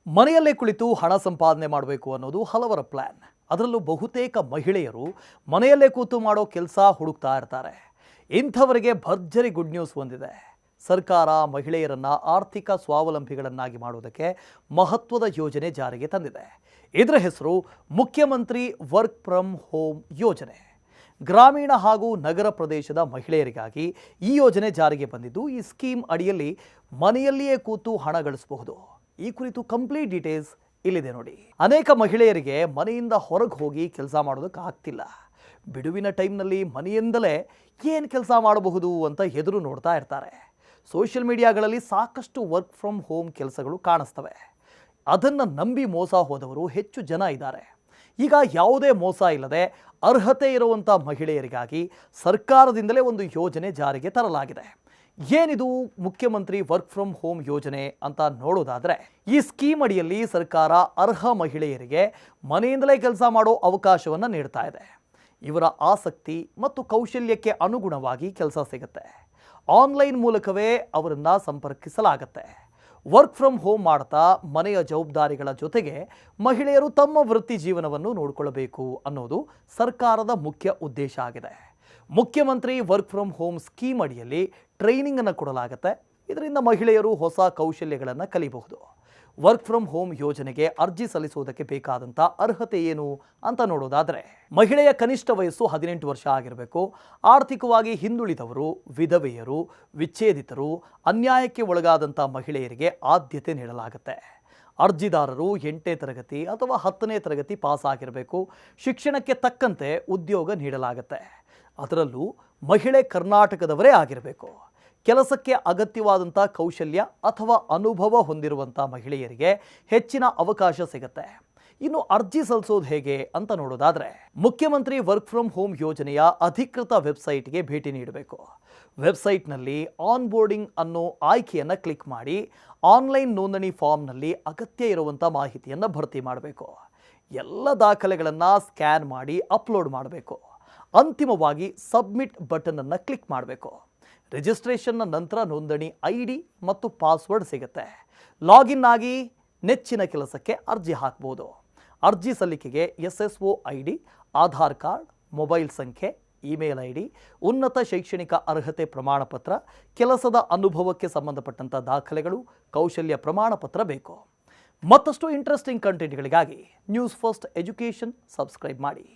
ಮನೆಯಲ್ಲೇ ಕುಳಿತು ಹಣ ಸಂಪಾದನೆ ಮಾಡಬೇಕು ಅನ್ನೋದು ಹಲವರ ಪ್ಲಾನ್. ಅದರಲ್ಲೂ ಬಹುತೇಕ ಮಹಿಳೆಯರು ಮನೆಯಲ್ಲೇ ಕೂತು ಮಾಡೋ ಕೆಲಸ ಹುಡುಕ್ತಾ ಇರ್ತಾರೆ. ಇಂಥವರಿಗೆ ಭರ್ಜರಿ ಗುಡ್ ನ್ಯೂಸ್ ಹೊಂದಿದೆ. ಸರ್ಕಾರ ಮಹಿಳೆಯರನ್ನ ಆರ್ಥಿಕ ಸ್ವಾವಲಂಬಿಗಳನ್ನಾಗಿ ಮಾಡುವುದಕ್ಕೆ ಮಹತ್ವದ ಯೋಜನೆ ಜಾರಿಗೆ ತಂದಿದೆ. ಇದರ ಹೆಸರು ಮುಖ್ಯಮಂತ್ರಿ ವರ್ಕ್ ಫ್ರಮ್ ಹೋಮ್ ಯೋಜನೆ. ಗ್ರಾಮೀಣ ಹಾಗೂ ನಗರ ಪ್ರದೇಶದ ಮಹಿಳೆಯರಿಗಾಗಿ ಈ ಯೋಜನೆ ಜಾರಿಗೆ ಬಂದಿದ್ದು, ಈ ಸ್ಕೀಮ್ ಅಡಿಯಲ್ಲಿ ಮನೆಯಲ್ಲಿಯೇ ಕೂತು ಹಣ ಗಳಿಸಬಹುದು. ಈ ಕುರಿತು ಕಂಪ್ಲೀಟ್ ಡೀಟೇಲ್ಸ್ ಇಲ್ಲಿದೆ ನೋಡಿ. ಅನೇಕ ಮಹಿಳೆಯರಿಗೆ ಮನೆಯಿಂದ ಹೊರಗೆ ಹೋಗಿ ಕೆಲಸ ಮಾಡೋದಕ್ಕೆ ಆಗ್ತಿಲ್ಲ. ಬಿಡುವಿನ ಟೈಮ್ನಲ್ಲಿ ಮನೆಯಿಂದಲೇ ಏನು ಕೆಲಸ ಮಾಡಬಹುದು ಅಂತ ಎದುರು ನೋಡ್ತಾ ಇರ್ತಾರೆ. ಸೋಷಿಯಲ್ ಮೀಡಿಯಾಗಳಲ್ಲಿ ಸಾಕಷ್ಟು ವರ್ಕ್ ಫ್ರಮ್ ಹೋಮ್ ಕೆಲಸಗಳು ಕಾಣಿಸ್ತವೆ. ಅದನ್ನು ನಂಬಿ ಮೋಸ ಹೋದವರು ಹೆಚ್ಚು ಜನ ಇದ್ದಾರೆ. ಈಗ ಯಾವುದೇ ಮೋಸ ಇಲ್ಲದೆ ಅರ್ಹತೆ ಇರುವಂಥ ಮಹಿಳೆಯರಿಗಾಗಿ ಸರ್ಕಾರದಿಂದಲೇ ಒಂದು ಯೋಜನೆ ಜಾರಿಗೆ ತರಲಾಗಿದೆ. ಏನಿದು ಮುಖ್ಯಮಂತ್ರಿ ವರ್ಕ್ ಫ್ರಮ್ ಹೋಮ್ ಯೋಜನೆ ಅಂತ ನೋಡೋದಾದರೆ, ಈ ಸ್ಕೀಮ್ ಅಡಿಯಲ್ಲಿ ಸರ್ಕಾರ ಅರ್ಹ ಮಹಿಳೆಯರಿಗೆ ಮನೆಯಿಂದಲೇ ಕೆಲಸ ಮಾಡೋ ಅವಕಾಶವನ್ನು ನೀಡ್ತಾ ಇದೆ. ಇವರ ಆಸಕ್ತಿ ಮತ್ತು ಕೌಶಲ್ಯಕ್ಕೆ ಅನುಗುಣವಾಗಿ ಕೆಲಸ ಸಿಗುತ್ತೆ. ಆನ್ಲೈನ್ ಮೂಲಕವೇ ಅವರನ್ನು ಸಂಪರ್ಕಿಸಲಾಗುತ್ತೆ. ವರ್ಕ್ ಫ್ರಮ್ ಹೋಮ್ ಮಾಡ್ತಾ ಮನೆಯ ಜವಾಬ್ದಾರಿಗಳ ಜೊತೆಗೆ ಮಹಿಳೆಯರು ತಮ್ಮ ವೃತ್ತಿ ಜೀವನವನ್ನು ನೋಡಿಕೊಳ್ಳಬೇಕು ಅನ್ನೋದು ಸರ್ಕಾರದ ಮುಖ್ಯ ಉದ್ದೇಶ ಆಗಿದೆ. ಮುಖ್ಯಮಂತ್ರಿ ವರ್ಕ್ ಫ್ರಮ್ ಹೋಮ್ ಸ್ಕೀಮ್ ಅಡಿಯಲ್ಲಿ ಟ್ರೈನಿಂಗ್ ಅನ್ನು ಕೊಡಲಾಗುತ್ತೆ. ಇದರಿಂದ ಮಹಿಳೆಯರು ಹೊಸ ಕೌಶಲ್ಯಗಳನ್ನು ಕಲಿಯಬಹುದು. ವರ್ಕ್ ಫ್ರಮ್ ಹೋಮ್ ಯೋಜನೆಗೆ ಅರ್ಜಿ ಸಲ್ಲಿಸುವುದಕ್ಕೆ ಬೇಕಾದಂಥ ಅರ್ಹತೆ ಏನು ಅಂತ ನೋಡೋದಾದರೆ, ಮಹಿಳೆಯ ಕನಿಷ್ಠ ವಯಸ್ಸು 18 ವರ್ಷ ಆಗಿರಬೇಕು. ಆರ್ಥಿಕವಾಗಿ ಹಿಂದುಳಿದವರು, ವಿಧವೆಯರು, ವಿಚ್ಛೇದಿತರು, ಅನ್ಯಾಯಕ್ಕೆ ಒಳಗಾದಂಥ ಮಹಿಳೆಯರಿಗೆ ಆದ್ಯತೆ ನೀಡಲಾಗುತ್ತೆ. ಅರ್ಜಿದಾರರು 8ನೇ ತರಗತಿ ಅಥವಾ 10ನೇ ತರಗತಿ ಪಾಸ್ ಆಗಿರಬೇಕು. ಶಿಕ್ಷಣಕ್ಕೆ ತಕ್ಕಂತೆ ಉದ್ಯೋಗ ನೀಡಲಾಗುತ್ತೆ. ಅದರಲ್ಲೂ ಮಹಿಳೆ ಕರ್ನಾಟಕದವರೇ ಆಗಿರಬೇಕು. ಕೆಲಸಕ್ಕೆ ಅಗತ್ಯವಾದಂಥ ಕೌಶಲ್ಯ ಅಥವಾ ಅನುಭವ ಹೊಂದಿರುವಂಥ ಮಹಿಳೆಯರಿಗೆ ಹೆಚ್ಚಿನ ಅವಕಾಶ ಸಿಗುತ್ತೆ. ಇನ್ನು ಅರ್ಜಿ ಸಲ್ಲಿಸೋದು ಹೇಗೆ ಅಂತ ನೋಡೋದಾದರೆ, ಮುಖ್ಯಮಂತ್ರಿ ವರ್ಕ್ ಫ್ರಮ್ ಹೋಮ್ ಯೋಜನೆಯ ಅಧಿಕೃತ ವೆಬ್ಸೈಟ್ಗೆ ಭೇಟಿ ನೀಡಬೇಕು. ವೆಬ್ಸೈಟ್ನಲ್ಲಿ ಆನ್ ಬೋರ್ಡಿಂಗ್ ಅನ್ನೋ ಆಯ್ಕೆಯನ್ನು ಕ್ಲಿಕ್ ಮಾಡಿ ಆನ್ಲೈನ್ ನೋಂದಣಿ ಫಾರ್ಮ್ನಲ್ಲಿ ಅಗತ್ಯ ಇರುವಂಥ ಮಾಹಿತಿಯನ್ನು ಭರ್ತಿ ಮಾಡಬೇಕು. ಎಲ್ಲ ದಾಖಲೆಗಳನ್ನು ಸ್ಕ್ಯಾನ್ ಮಾಡಿ ಅಪ್ಲೋಡ್ ಮಾಡಬೇಕು. ಅಂತಿಮವಾಗಿ ಸಬ್ಮಿಟ್ ಬಟನ್ ಅನ್ನು ಕ್ಲಿಕ್ ಮಾಡಬೇಕು. ರಿಜಿಸ್ಟ್ರೇಷನ್ನ ನಂತರ ನೋಂದಣಿ ID ಮತ್ತು ಪಾಸ್ವರ್ಡ್ ಸಿಗುತ್ತೆ. ಲಾಗಿನ್ ಆಗಿ ನೆಚ್ಚಿನ ಕೆಲಸಕ್ಕೆ ಅರ್ಜಿ ಹಾಕಬಹುದು. ಅರ್ಜಿ ಸಲ್ಲಿಕೆಗೆ SSO ID, Aadhaar card, mobile ಸಂಖ್ಯೆ, ಇಮೇಲ್ ID, ಉನ್ನತ ಶೈಕ್ಷಣಿಕ ಅರ್ಹತೆ ಪ್ರಮಾಣ ಪತ್ರ, ಕೆಲಸದ ಅನುಭವಕ್ಕೆ ಸಂಬಂಧಪಟ್ಟಂಥ ದಾಖಲೆಗಳು, ಕೌಶಲ್ಯ ಪ್ರಮಾಣ ಪತ್ರ ಬೇಕು. ಮತ್ತಷ್ಟು ಇಂಟ್ರೆಸ್ಟಿಂಗ್ ಕಂಟೆಂಟ್ಗಳಿಗಾಗಿ ನ್ಯೂಸ್ ಫಸ್ಟ್ ಎಜುಕೇಷನ್ ಸಬ್ಸ್ಕ್ರೈಬ್ ಮಾಡಿ.